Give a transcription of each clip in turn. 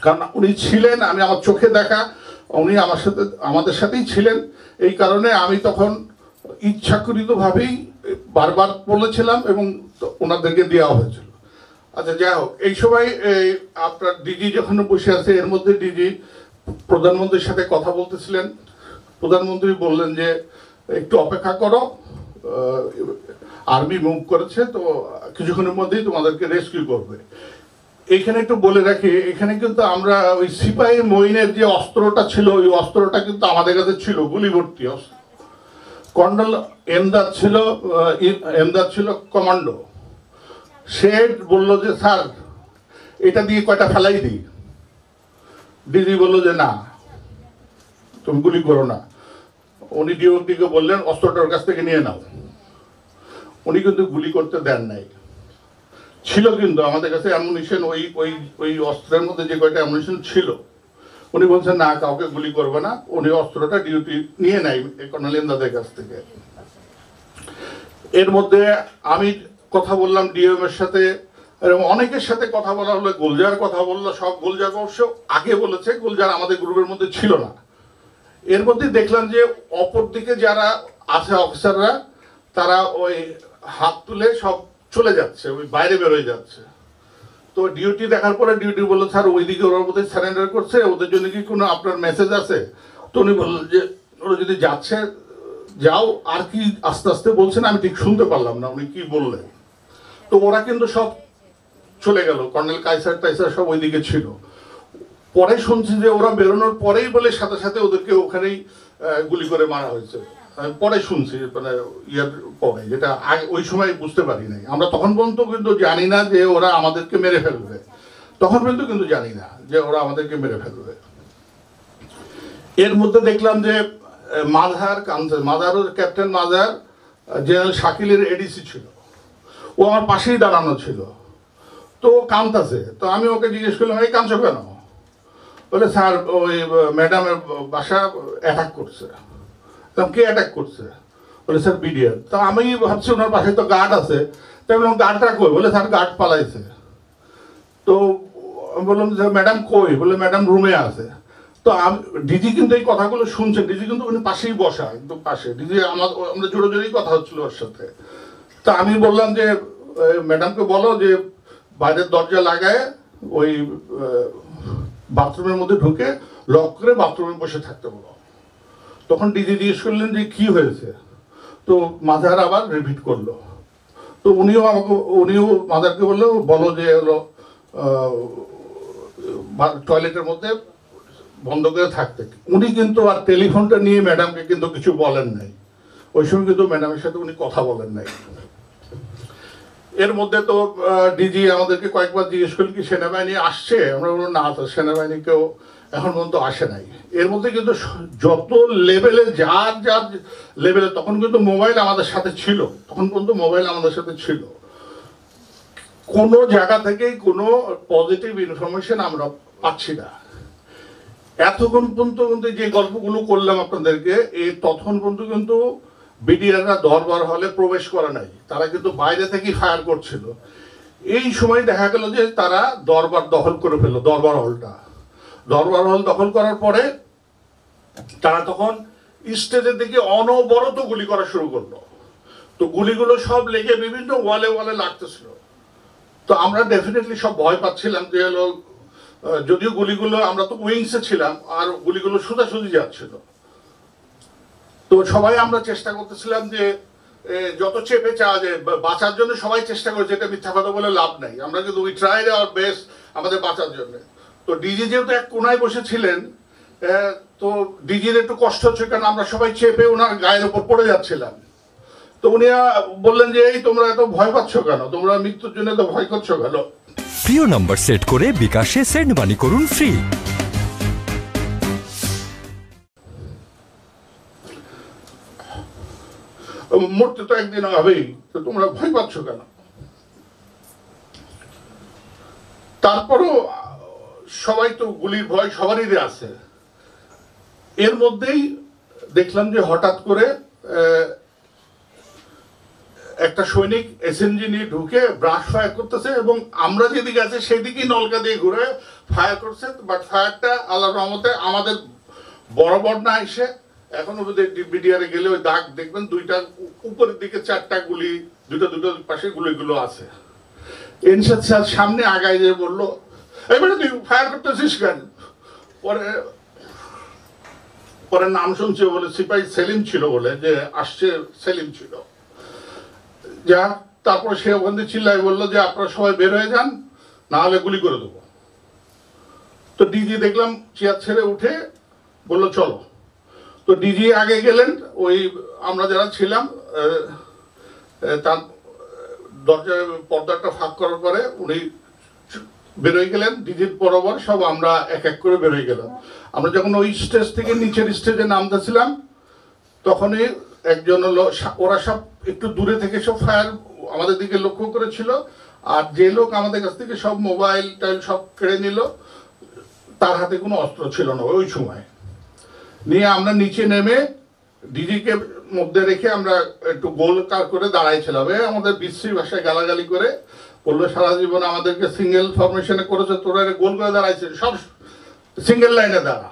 কারণ উনি ছিলেন, আমি আমার চোখে দেখা, উনি আমাদের সাথেই ছিলেন। এই কারণে আমি তখন ইচ্ছাকৃতভাবেই বারবার বলেছিলাম এবং ওনাদেরকে দেওয়া হয়েছিল। আচ্ছা, যাই হোক, এই সময় আপনার ডিজি যখন বসে আছে, এর মধ্যে ডিজি প্রধানমন্ত্রীর সাথে কথা বলতেছিলেন। প্রধানমন্ত্রী বললেন যে একটু অপেক্ষা করো, আর্মি মুভ করেছে, তো কিছুক্ষণের মধ্যেই তোমাদেরকে রেস্কিউ করবে। এইখানে একটু বলে রাখি, এখানে কিন্তু আমরা ওই সিপাহী মঈনের যে অস্ত্রটা ছিল, ওই অস্ত্রটা কিন্তু আমাদের কাছে ছিল, গুলি ভর্তি অস্ত্র। কর্নেল এমদাদ ছিল কমান্ডো। সে বলল যে স্যার এটা দিয়ে কয়টা ফেলাই দিই। ডিজি বললো যে না, তুমি গুলি করো না। উনি ডিওটিকে বললেন অস্ত্রটা ওর কাছ থেকে নিয়ে নাও। উনি কিন্তু গুলি করতে দেন নাই। ছিল কিন্তু আমাদের কাছে অ্যামুনিশন, ওই ওই ওই অস্ত্রের মধ্যে যে কয়টা অ্যামুনিশন ছিল, উনি বলছেন না, কাউকে গুলি করবে না। উনি অস্ত্রটা ডিউটি নিয়ে নেয় কর্নেল এমদাদের কাছ থেকে। এর মধ্যে আমি কথা বললাম ডিএম এর সাথে, এবং অনেকের সাথে কথা বলা হলো। গুলজার কথা বললো, সব গুলজার অবশ্য আগে বলেছে, গুলজার আমাদের গ্রুপের মধ্যে ছিল না। এর মধ্যে দেখলাম যে অপর দিকে যারা আছে অফিসাররা, তারা ওই হাত তুলে সব চলে যাচ্ছে, ওই বাইরে বেরোয় যাচ্ছে। তো ডিউটি দেখার পরে ডিউটি বললো স্যার ওইদিকে ওরা বোধহয় সারেন্ডার করছে, ওদের জন্য কি কোনো আপনার মেসেজ আছে? তো উনি বললেন যে ওরা যদি যাচ্ছে যাও, আর কি আস্তে আস্তে বলছেন আমি ঠিক শুনতে পারলাম না উনি কি বললেন। তো ওরা কিন্তু সব চলে গেল, কর্নেল কাইসার টাইসার সব ওইদিকে ছিল। পরে শুনছি যে ওরা বেরোনোর পরেই বলে সাথে সাথে ওদেরকে ওখানেই গুলি করে মারা হয়েছে। পরে শুনছি, মানে ইয়ার পরে, যেটা ওই সময় বুঝতে পারি নাই। আমরা তখন পর্যন্ত কিন্তু জানি না যে ওরা আমাদেরকে মেরে ফেলবে, তখন পর্যন্ত কিন্তু জানি না যে ওরা আমাদেরকে মেরে ফেলবে। এর মধ্যে দেখলাম যে মাজারের ক্যাপ্টেন মাজার জেনারেল শাকিলের এডিসি ছিল, ও আমার পাশেই দাঁড়ানো ছিল। তো ও কাঁদতেছে, তো আমি ওকে জিজ্ঞেস করলাম এই কাঁদছো কেন? বলে স্যার ওই ম্যাডামের বাসা অ্যাটাক করছে। কে অ্যাটাক করছে? বলে স্যার বিডিআর। তো আমি ভাবছি ওনার পাশে তো গার্ড আছে, তাই বললাম গার্ডটা কই? বলে স্যার গার্ড পালাইছে। তো বললাম স্যার ম্যাডাম কই? বলে ম্যাডাম রুমে আছে। তো ডিজি কিন্তু এই কথাগুলো শুনছেন, ডিজি কিন্তু উনি পাশেই বসা, একদম পাশে। ডিজি আমরা জোরে জোরেই কথা হচ্ছিল ওর সাথে। তা আমি বললাম যে ম্যাডামকে বলো যে বাইরের দরজা লাগায় ওই বাথরুমের মধ্যে ঢুকে লক করে বাথরুমে বসে থাকতে বলো। তখন ডিজি জিজ্ঞেস করলেন যে কি হয়েছে? তো মাজার আবার রিপিট করলো। তো উনিও মাজারকে বলো যে হলো টয়লেটের মধ্যে বন্ধ করে থাকতে। উনি কিন্তু আর টেলিফোনটা নিয়ে ম্যাডামকে কিন্তু কিছু বলেন নাই, ওই সময় কিন্তু ম্যাডামের সাথে উনি কথা বলেন নাই। এর মধ্যে তো ডিজি আমাদেরকে কয়েকবার জিজ্ঞেস করলেন কি সেনাবাহিনী আসছে? আমরা বললাম না, তো সেনাবাহিনী কেউ এখন পর্যন্ত আসে নাই। এর মধ্যে কিন্তু যত লেভেলে যার যার লেভেলে, তখন কিন্তু মোবাইল আমাদের সাথে ছিল, তখন পর্যন্ত মোবাইল আমাদের সাথে ছিল। কোনো জায়গা থেকেই কোনো পজিটিভ ইনফরমেশন আমরা পাচ্ছি না। এতক্ষণ পর্যন্ত কিন্তু যে গল্পগুলো করলাম আপনাদেরকে, এই তখন পর্যন্ত কিন্তু বিডিআররা দরবার হলে প্রবেশ করে নাই, তারা কিন্তু বাইরে থেকেই ফায়ার করছিল। এই সময় দেখা গেল যে তারা দরবার দখল করে ফেললো, দরবার হল দখল করার পরে তারা তখন স্টেজের দিকে অনবরত গুলি করা শুরু করলো। তো গুলিগুলো সব লেগে বিভিন্ন ওয়ালে ওয়ালে লাগতেছিল। তো আমরা ডেফিনেটলি সব ভয় পাচ্ছিলাম যে হলো, যদিও গুলিগুলো, আমরা তো উইংসে ছিলাম, আর গুলিগুলো সোজাসুজি যাচ্ছিল। তো সবাই আমরা চেষ্টা করতেছিলাম যে যত চেপে চাওয়া যায় বাঁচার জন্য, সবাই চেষ্টা করেছে, এটা মিথ্যা কথা বলে লাভ নাই। আমরা কিন্তু উই ট্রাইড আওয়ার বেস্ট আমাদের বাঁচার জন্য। তো ডিজি যেহেতু এক কোনায় বসেছিলেন, তো ডিজির একটু কষ্ট হচ্ছে, কারণ আমরা সবাই চেপে ওনার গায়ের উপর পড়ে যাচ্ছিলাম। তো উনি বললেন যে এই তোমরা এত ভয় পাচ্ছ কেন, তোমরা মৃত্যুর জন্য এত ভয় করছো কেন? প্রিয় নাম্বার সেট করে বিকাশে সেন্ড মানি করুন ফ্রি। মরতে তো একদিন হবেই, তো তোমরা ভয় পাচ্ছ কেন? তারপরও সবাই তো গুলির ভয় সবারই আছে। এর মধ্যেই দেখলাম যে হঠাৎ করে একটা সৈনিক এসএনজি নিয়ে ঢুকে ব্রাশ ফায়ার করতেছে এবং আমরা যেদিকে আছে সেদিকেই নলকা দিয়ে ঘুরে ফায়ার করছে, বাট ফায়ারটা আল্লাহর রহমতে আমাদের বরাবর না এসে এখন বিডিআরে গেলে ওই দাগ দেখবেন দুইটা উপরের দিকে 4টা গুলি, দুটো পাশে গুলিগুলো আছে। এনসাদ স্যার সামনে আগায় যে বললো এবারে তুই ফায়ার করতেছিস কেন? পরে নাম শুনছে বলে সিপাহী সেলিম ছিল বলে যে আসছে, সেলিম ছিল যা। তারপর সে ওখান থেকে চিল্লাই বললো যে আপনারা সবাই বের হয়ে যান, না হলে গুলি করে দেবো। তো ডিজি দেখলাম চেয়ার ছেড়ে উঠে বললো চলো। তো ডিজি আগে গেলেন, ওই আমরা যারা ছিলাম তার দরজায় পর্দাটা ফাঁক করার পরে উনি বেরোয় গেলেন ডিজির বরাবর, সব আমরা এক এক করে বেরোয় গেলাম। আমরা যখন ওই স্টেজ থেকে নিচের স্টেজে নামতেছিলাম তখনই একজন হলো, ওরা সব একটু দূরে থেকে সব ফায়ার আমাদের দিকে লক্ষ্য করেছিল, আর যে লোক আমাদের কাছ থেকে সব মোবাইল টাইল সব কেড়ে নিল তার হাতে কোনো অস্ত্র ছিল না ওই সময়। নিয়ে আমরা নিচে নেমে ডিজিকে মধ্যে রেখে আমরা একটু গোল কার করে দাঁড়াইছিলাম। আমাদের বিশ্রী ভাষায় গালাগালি করে বললো সারা জীবন আমাদেরকে সিঙ্গেল ফরমেশনে করেছে, তোরা গোল করে দাঁড়াইছে, সব সিঙ্গেল লাইনে দাঁড়া।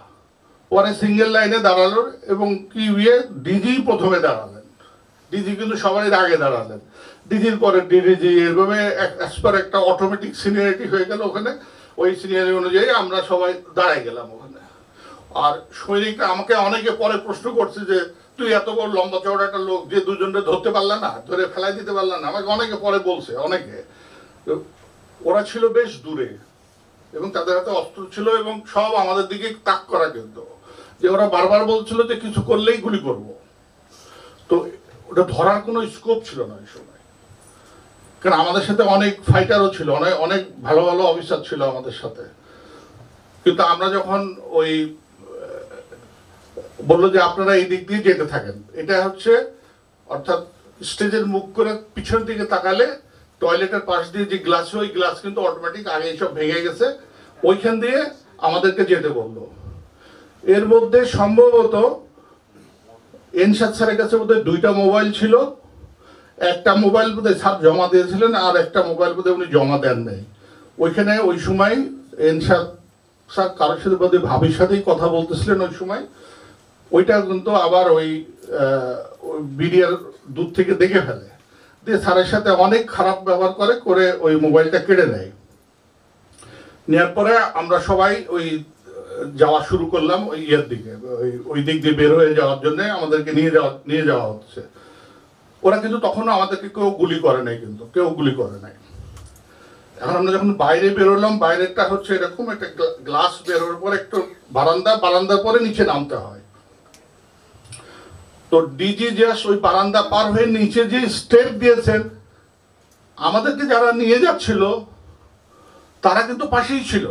পরে সিঙ্গেল লাইনে দাঁড়ালো এবং কি ইয়ে ডিজি প্রথমে দাঁড়ালেন, ডিজি কিন্তু সবাই আগে দাঁড়ালেন, ডিজির পরে ডিজি, এভাবে একটা অটোমেটিক সিনিয়রিটি হয়ে গেল ওখানে। ওই সিনিয়রিটি অনুযায়ী আমরা সবাই দাঁড়াই গেলাম ওখানে। আর সৈনিকরা আমাকে অনেকে পরে প্রশ্ন করছে যে তুই এত বড় লম্বা চওড়া একটা লোক যে দুজনকে ধরতে পারলা না, ধরে ফেলাই দিতে পারলা না, আমাকে অনেকে পরে বলছে। অনেকে ওরা ছিল বেশ দূরে এবং তাদের হাতে অস্ত্র ছিল এবং সব আমাদের দিকে তাক করা, কিন্তু যে ওরা বারবার বলছিল যে কিছু করলেই গুলি করব। তো ওটা ধরার কোনো স্কোপ ছিল না ওই সময়, কারণ আমাদের সাথে অনেক ফাইটারও ছিল, অনেক ভালো ভালো অফিসার ছিল আমাদের সাথে। কিন্তু আমরা যখন ওই বললো যে আপনারা এই দিক দিয়ে যেতে থাকেন, এটা হচ্ছে অর্থাৎ স্টেজের মুখ করে পিছন দিকে তাকালে টয়লেটের পাশ দিয়ে যে গ্লাস, ওই গ্লাস কিন্তু অটোমেটিক আগে সব ভেঙে গেছে, ওইখান দিয়ে আমাদেরকে যেতে বললো। এর মধ্যে সম্ভবত এনসাদ স্যারের কাছে বোধহয় 2টা মোবাইল ছিল, একটা মোবাইল বোধহয় স্যার জমা দিয়েছিলেন আর একটা মোবাইল বোধহয় উনি জমা দেন নাই। ওইখানে ওই সময় এনসাদ স্যার কারোর সাথে বোধহয় ভাবির সাথেই কথা বলতেছিলেন ওই সময়। ওইটা কিন্তু আবার ওই বিডিআর দূর থেকে দেখে ফেলে, দিয়ে স্যারের সাথে অনেক খারাপ ব্যবহার করে ওই মোবাইলটা কেড়ে নেয়। নেওয়ার পরে আমরা সবাই ওই যাওয়া শুরু করলাম ওই ইয়ের দিকে, ওই দিক দিয়ে বের হয়ে যাওয়ার জন্য আমাদেরকে নিয়ে যাওয়া হচ্ছে। ওরা কিন্তু তখনও আমাদেরকে কেউ গুলি করে নাই, কিন্তু কেউ গুলি করে নাই। এখন আমরা যখন বাইরে বেরোলাম, বাইরেরটা হচ্ছে এরকম একটা গ্লাস বেরোর পর একটু বারান্দার পরে নিচে নামতে হয়। তো ডিজি জাস্ট ওই বারান্দা পার হয়ে নিচে যে স্টেপ দিয়েছেন, আমাদেরকে যারা নিয়ে যাচ্ছিল তারা কিন্তু পাশেই ছিল।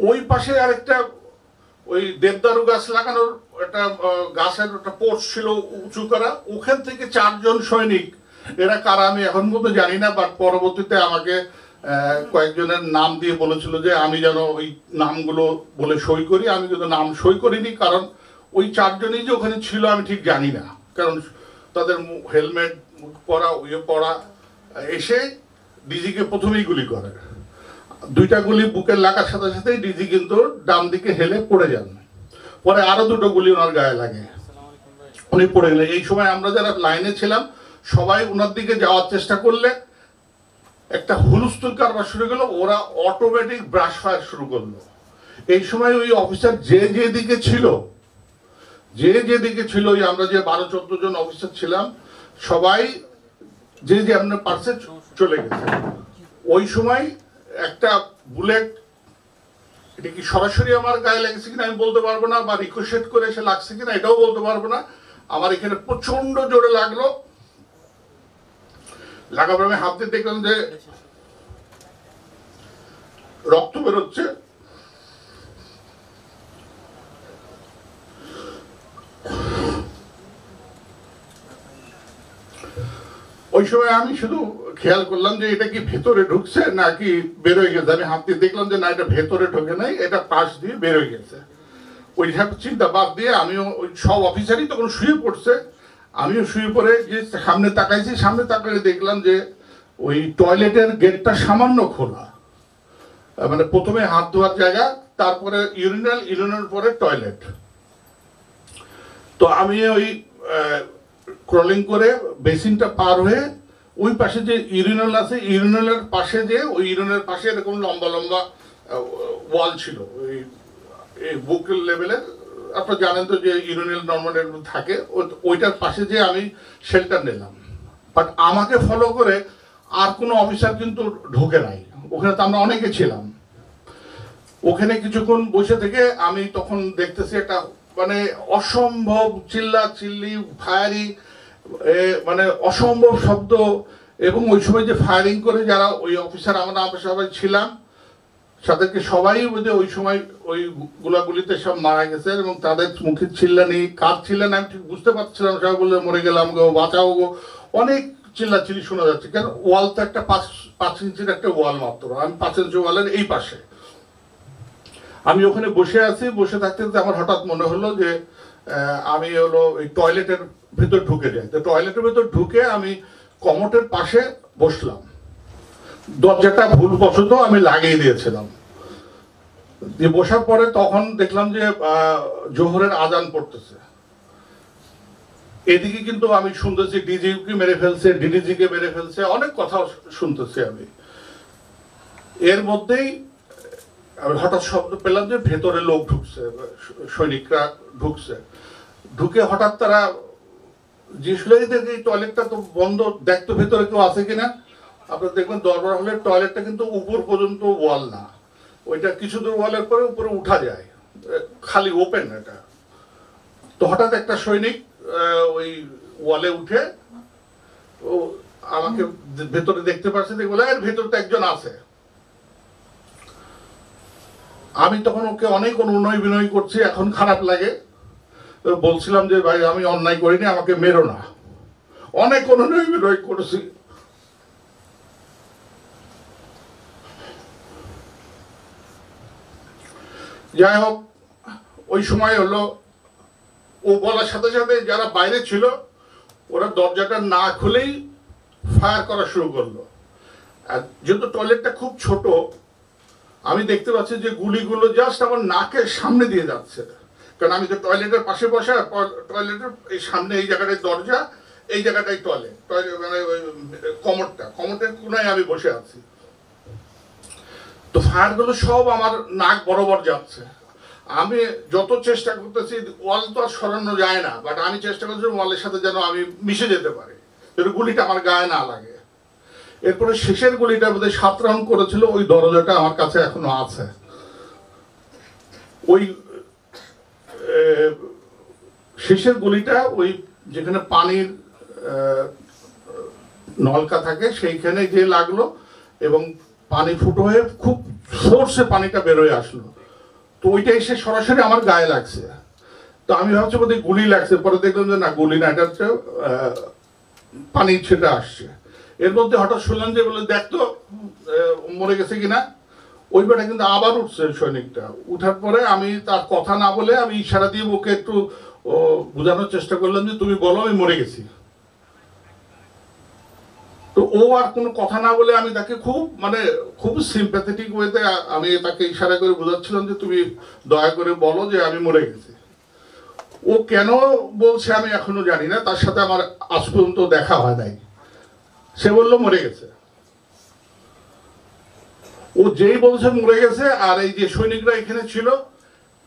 ওই পাশে আরেকটা ওই দেবদারু গাছ লাগানোর একটা গাছের একটা পোর্চ ছিল উঁচু করা, ওখান থেকে 4 জন সৈনিক, এরা কারা আমি এখন পর্যন্ত জানি না, বাট পরবর্তীতে আমাকে কয়েকজনের নাম দিয়ে বলেছিল যে আমি যেন ওই নামগুলো বলে সই করি। আমি কিন্তু নাম সই করিনি, কারণ ওই 4 জনই যে ওখানে ছিল আমি ঠিক জানি না, কারণ তাদের হেলমেট পরা পরা এসে ডিজিকে প্রথমেই গুলি করে। 2টা গুলি বুকের লাগার সাথে সাথেই ডিজি কিন্তু ডান দিকে হেলে পড়ে যান। পরে আরো 2টো গুলি ওনার গায়ে লাগে, উনি পড়ে গেলেন। এই সময় আমরা যারা লাইনে ছিলাম সবাই ওনার দিকে যাওয়ার চেষ্টা করলে একটা হুলস্থুল কারবার শুরু গেল, ওরা অটোমেটিক ব্রাশ ফায়ার শুরু করলো। এই সময় ওই অফিসার যেদিকে ছিল, ওই আমরা যে 12-14 জন অফিসার ছিলাম সবাই যে আপনার পার্সে চলে গেছে। ওই সময় একটা বুলেট, এটা কি সরাসরি আমার গায়ে লেগেছে কিনা আমি বলতে পারবো না, বা রিকোশেট করে এসে লাগছে কিনা এটাও বলতে পারবো না। আমার এখানে প্রচন্ড জোরে লাগলো, লাগার পর আমি হাত দিয়ে দেখলাম যে রক্ত বেরোচ্ছে। ওই সময় আমি শুধু খেয়াল করলাম যে এটা কি ভেতরে ঢুকছে নাকি বেরোয় গেছে। আমি হাত দিয়ে দেখলাম যে না, এটা ভেতরে ঢোকে নাই, এটা পাশ দিয়ে বেরোয় গেছে। ওই সব চিন্তা বাদ দিয়ে আমিও ওই সব অফিসারই তখন শুয়ে পড়ছে, আমিও শুয়ে পড়ে যে সামনে তাকাইছি, সামনে তাকালে দেখলাম যে ওই টয়লেটের গেটটা সামান্য খোলা, মানে প্রথমে হাত ধোয়ার জায়গা, তারপরে ইউরিনাল পরে টয়লেট। তো আমি ওই ক্রলিং করে বেসিনটা পার হয়ে ওই পাশে যে ইউরিনাল আছে, ইউরিনালের পাশে যে ওই ইউরিনালের পাশে এরকম লম্বা লম্বা ওয়াল ছিল, ওই বুক লেভেলের। আপনারা জানেন তো যে ইউরিনাল নর্মাল থাকে, ওইটার পাশে যে আমি শেল্টার নিলাম। বাট আমাকে ফলো করে আর কোনো অফিসার কিন্তু ঢোকে নাই, ওখানে তো আমরা অনেকে ছিলাম। ওখানে কিছুক্ষণ বসে থেকে আমি তখন দেখতেছি একটা মানে অসম্ভব চিল্লি ফায়ারিং, মানে অসম্ভব শব্দ। এবং ওই সময় যে ফায়ারিং করে যারা ওই অফিসার, আমরা সবাই ছিলাম, তাদেরকে সবাই বোধহয় ওই সময় ওই গোলাগুলিতে সব মারা গেছে। এবং তাদের মুখে চিল্লানি, কার চিল্লানি আমি ঠিক বুঝতে পারছিলাম। সবাই বললে মরে গেলাম গো, বাঁচাও গো, অনেক চিল্লাচিল্লি শোনা যাচ্ছে। কেন ওয়াল তো একটা 5 ইঞ্চির একটা ওয়াল মাত্র, আমি 5 ইঞ্চি ওয়ালের এই পাশে আমি ওখানে বসে আছি। বসে থাকতে থাকতে আমার হঠাৎ মনে হলো যে আমি হলো এই টয়লেটের ভেতর ঢুকে যাই। তো টয়লেটের ভেতর ঢুকে আমি কমোটের পাশে বসলাম, দরজাটা ভুলবশত আমি লাগিয়ে দিয়েছিলাম। দিয়ে বসার পরে তখন দেখলাম যে জোহরের আজান পড়তেছে। এদিকে কিন্তু আমি শুনতেছি ডিজিকে মেরে ফেলছে, ডিডিজিকে মেরে ফেলছে, অনেক কথা শুনতেছি আমি। এর মধ্যেই আমি হঠাৎ শব্দ পেলাম যে ভেতরে লোক ঢুকছে, সৈনিকরা ঢুকছে। ঢুকে হঠাৎ তারা জিসলাইদেরকে এই টয়লেটটা তো বন্ধ, দেখতো ভেতরে কেউ আছে কিনা। আপনারা দেখবেন দরবার হলের টয়লেটটা কিন্তু উপর পর্যন্ত ওয়াল না, ওইটা কিছু দূর ওয়ালের পরে উপরে উঠা যায়, খালি ওপেন এটা। তো হঠাৎ একটা সৈনিক ওই ওয়ালে উঠে ও আমাকে ভেতরে দেখতে পাচ্ছে, বলে এর ভেতরে তো একজন আছে। আমি তখন ওকে অনেক অনুনয় বিনয় করছি, এখন খারাপ লাগে, বলছিলাম যে ভাই আমি অন্যায় করিনি, আমাকে মেরো না। অনেক অনুনয় বিনয় করেছি। যাই হোক, ওই সময় হলো ও বলার সাথে সাথে যারা বাইরে ছিল ওরা দরজাটা না খুলেই ফায়ার করা শুরু করলো। আর যেহেতু টয়লেটটা খুব ছোট, আমি দেখতে পাচ্ছি যে গুলিগুলো জাস্ট আমার নাকের সামনে দিয়ে যাচ্ছে। কারণ আমি তো টয়লেটের পাশে বসা, টয়লেটের এই সামনে এই জায়গাটায় দরজা, এই জায়গাটায় টয়লেট, মানে কমোটের কোনায় আমি বসে আছি। তো ফায়ারগুলো সব আমার নাক বরাবর যাচ্ছে। আমি যত চেষ্টা করতেছি, ওয়াল তো আর সরানো যায় না, বাট আমি চেষ্টা করছি ওয়ালের সাথে যেন আমি মিশে যেতে পারি, যেন গুলিটা আমার গায়ে না লাগে। এরপরে শেষের গুলিটা বোধহয় 7 রাউন্ড করেছিল, ওই দরজাটা আমার কাছে এখনো আছে। ওই শেষের গুলিটা ওই যেখানে পানির নলকা থাকে সেইখানে যে লাগলো, এবং পানি ফুটো হয়ে খুব ফোর্সে পানিটা বেরোয় আসলো। তো ওইটা এসে সরাসরি আমার গায়ে লাগছে। তো আমি ভাবছি বোধহয় গুলি লাগছে, পরে দেখলাম যে না, গুলি না, এটা হচ্ছে পানি ছেটে আসছে। এর মধ্যে হঠাৎ শুনলাম যে বলে দেখতো মরে গেছে কিনা। ওই বেটা কিন্তু আবার উঠছে সৈনিকটা। উঠার পরে আমি তার কথা না বলে আমি ইশারা দিয়ে ওকে একটু বোঝানোর চেষ্টা করলাম যে তুমি বলো আমি মরে গেছি। তো ও আর কোনো কথা না বলে আমি তাকে খুব সিম্প্যাথেটিক ওয়েতে আমি তাকে ইশারা করে বোঝাচ্ছিলাম যে তুমি দয়া করে বলো যে আমি মরে গেছি। ও কেন বলছে আমি এখনো জানি না, তার সাথে আমার আজ পর্যন্ত দেখা হয় নাই। সে বললো মরে গেছে। ও যেই বলছে মরে গেছে, আর এই যে সৈনিকরা এখানে ছিল,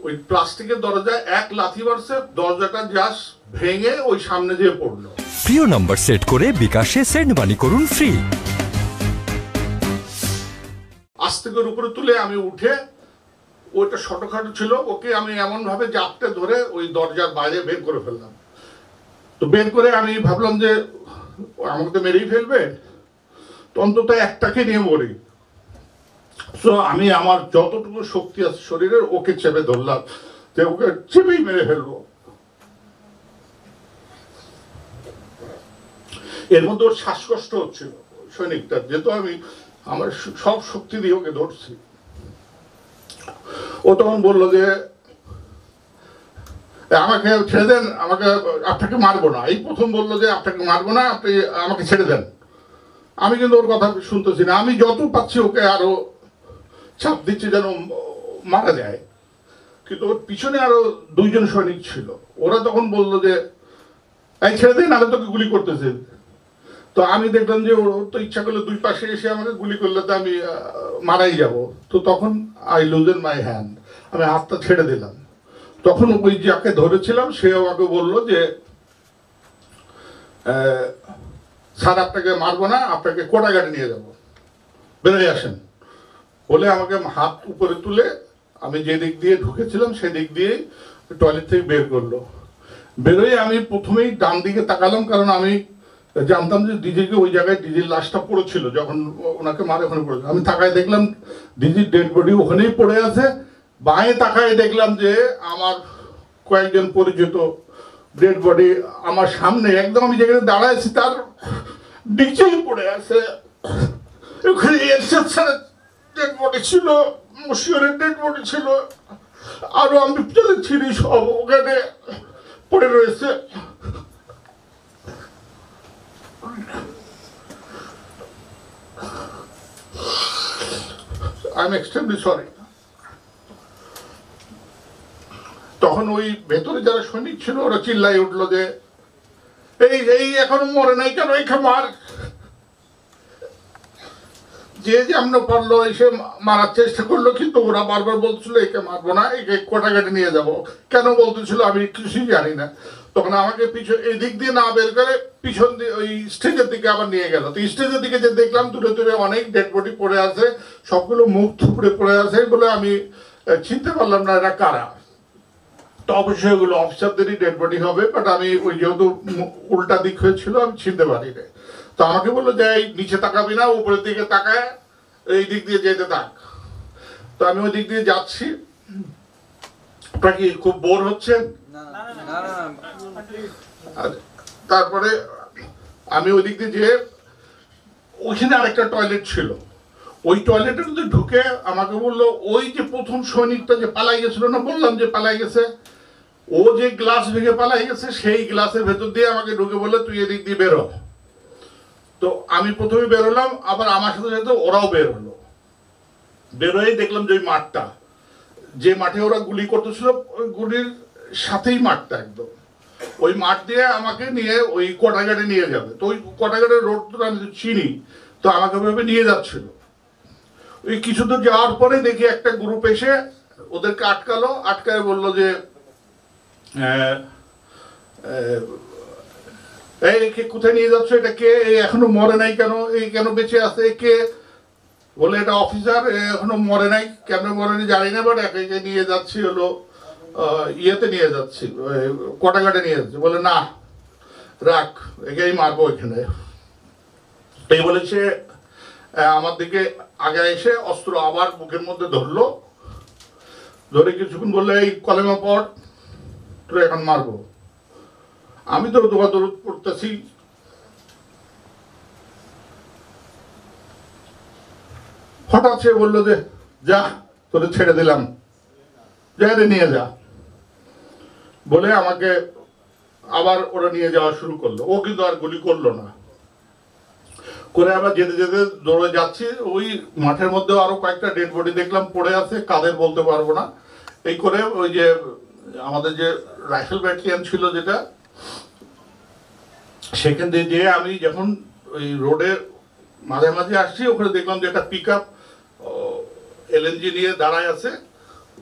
ওই প্লাস্টিকের দরজায় এক লাথি মারছে, দরজাটা জাস্ট ভেঙে ওই সামনে যেয়ে পড়লো। প্রিয় নাম্বার সেট করে বিকাশে সেন্ড মানি করুন ফ্রি। আস্তে করে উপরে তুলে আমি উঠে, ওইটা ছোটখাটো ছিল, ওকে আমি এমন ভাবে জাপটে ধরে ওই দরজার বাইরে বের করে ফেললাম। তো বের করে আমি ভাবলাম যে আমাকে তো মেরেই ফেলবে, তো অন্তত একটাকে নিয়ে মরি। তো আমি আমার যতটুকু শক্তি আছে শরীরের, ওকে চেপে ধরলাম যে ওকে চেপেই মেরে ফেলবো। এর মধ্যে ওর শ্বাসকষ্ট হচ্ছিল সৈনিকটা, যেহেতু আমি আমার সব শক্তি দিয়ে ওকে ধরছি। ও তখন বললো যে আমাকে ছেড়ে দেন, আমাকে আপনাকে মারবো না, এই প্রথম বললো যে আপনাকে মারবো না, আপনি আমাকে ছেড়ে দেন। আমি কিন্তু ওর কথা শুনতেছি না, আমি যত পাচ্ছি ওকে আরো চাপ দিচ্ছি যেন মারা যায়। কিন্তু ওর পিছনে আরো দুইজন সৈনিক ছিল, ওরা তখন বললো যে এই ছেড়ে দিন, আরো তোকে গুলি করতেছে। তো আমি দেখলাম যে ওর তো ইচ্ছা করলে দুই পাশে এসে আমাকে গুলি করলে তো আমি মারাই যাব। তো তখন আই লুজেন মাই হ্যান্ড, আমি হাতটা ছেড়ে দিলাম। তখন ওই যাকে ধরেছিলাম সে আমাকে বললো যে স্যার আপনাকে মারবো না, আপনাকে কোটাঘাটে নিয়ে যাবো, বেরোয় আসেন বলে আমাকে হাত উপরে তুলে আমি যে দিক দিয়ে ঢুকেছিলাম সেদিক দিয়ে টয়লেট থেকে বের করলো। বেরোয় আমি প্রথমেই ডান দিকে তাকালাম, কারণ আমি জানতাম যে ডিজিকে ওই জায়গায় ডিজির লাশটা পড়েছিল, যখন ওনাকে মারে ওখানে পড়েছিল। আমি তাকায় দেখলাম ডিজির ডেড বডি ওখানেই পড়ে আছে। বাঁয়ে তাকায় দেখলাম যে আমার কয়েকজন পরিচিত ডেড বডি আমার সামনে, একদম আমি যেখানে দাঁড়াইছি তার নিচেই পড়ে আছে। ওখানে এরশাদ স্যারের ডেড বডি ছিল, মশিউরের ডেড বডি ছিল, আরো আমি ছিঁড়ি সব ওখানে পড়ে রয়েছে। I'm extremely sorry. তখন ওই ভেতরে যারা সৈনিক ছিল ওরা চিল্লাই উঠলো যে এই এই এখনো মরে নাই কেন, একে মার। যে যেমন পারলো এসে মারার চেষ্টা করলো, কিন্তু ওরা বারবার বলছিল একে মারবো না, একে কোটাঘাটে নিয়ে যাব। কেন বলতেছিল আমি কিছুই জানি না। তখন আমাকে পিছন এদিক দিয়ে না বের করে পিছন দিয়ে ওই স্টেজের দিকে আবার নিয়ে গেল। তো স্টেজের দিকে যে দেখলাম দূরে দূরে অনেক ডেড বডি পড়ে আছে, সবগুলো মুখ থুপড়ে পড়ে আছে বলে আমি চিনতে পারলাম না এরা কারা। তো অবশ্যই ওগুলো অফিসারদেরই ডেড বডি হবে, বাট আমি ওই যেহেতু উল্টা দিক হয়েছিল আমি চিনতে পারি না। তো আমাকে বললো যে এই নিচে তাকাবি না, উপরের দিকে তাকায় এই দিক দিয়ে যেতে থাক। তো আমি ওই দিক দিয়ে যাচ্ছি। আপনার কি খুব বোর হচ্ছেন? তারপরে আমি ওই দিক দিয়ে যেয়ে ওইখানে আরেকটা টয়লেট ছিল, ওই টয়লেটের মধ্যে ঢুকে আমাকে বললো ওই যে প্রথম সৈনিকটা যে পালাই গেছিল না, বললাম যে পালাই গেছে, ও যে গ্লাস ভেঙে পালাই গেছে সেই গ্লাসের ভেতর দিয়ে আমাকে ঢুকে বললো তুই এদিক দিয়ে বেরো। তো আমি প্রথমে বেরোলাম, আবার আমার সাথে সাথে ওরাও বের হলো। বেরোয় দেখলাম যে ওই মাঠটা, যে মাঠে ওরা গুলি করতেছিল ওই গুলির সাথেই মাঠটা একদম, ওই মাঠ দিয়ে আমাকে নিয়ে ওই কোটাঘাটে নিয়ে যাবে। তো ওই কোটাঘাটের রোড তো আমি চিনি, তো আমাকে ওইভাবে নিয়ে যাচ্ছিল। ওই কিছু দূর যাওয়ার পরে দেখি একটা গ্রুপ এসে ওদেরকে আটকালো, আটকায় বললো যে এই কোথায় নিয়ে যাচ্ছ, এটা কে, এখনো মরে নাই কেন, এই কেন বেঁচে আছে কে? বলে এটা অফিসার, এখনো মরে নাই, কেন মরে নাই জানি না, বাট একে নিয়ে যাচ্ছি হলো ইয়েতে নিয়ে যাচ্ছি, কোটাঘাটে নিয়ে যাচ্ছি। বলে না রাখ, একেই মারবো এখানে। এই বলেছে আমার দিকে আগে এসে অস্ত্র আবার বুকের মধ্যে ধরলো, ধরে কিছুক্ষণ বললে এই কলেমা পড়, তোর এখন মারবো। আমি তো দৌড় পড়তেছি, হঠাৎ সে বললো যে যা তোরে ছেড়ে দিলাম, যা রে নিয়ে যা, বলে আমাকে আবার ওরা নিয়ে যাওয়া শুরু করলো। ও কিন্তু আর গুলি করলো না, করে আবার যেতে যেতে দৌড়ে যাচ্ছি। ওই মাঠের মধ্যে আরো কয়েকটা ডেড বডি দেখলাম পড়ে আছে, কাদের বলতে পারবো না। এই করে ওই যে আমাদের যে রাইফেল ব্যাটালিয়ান ছিল যেটা, সেখান দিয়ে যেয়ে আমি যখন ওই রোডের মাঝে আসছি, ওখানে দেখলাম যে একটা পিক আপ এলএনজি নিয়ে দাঁড়ায় আছে।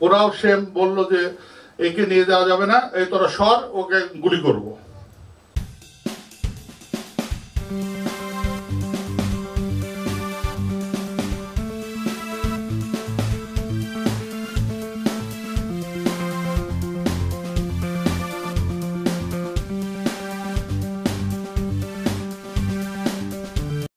ওরাও সেম বললো যে একে নিয়ে যাওয়া যাবে না, এই তোরা সর, ওকে গুলি করবো।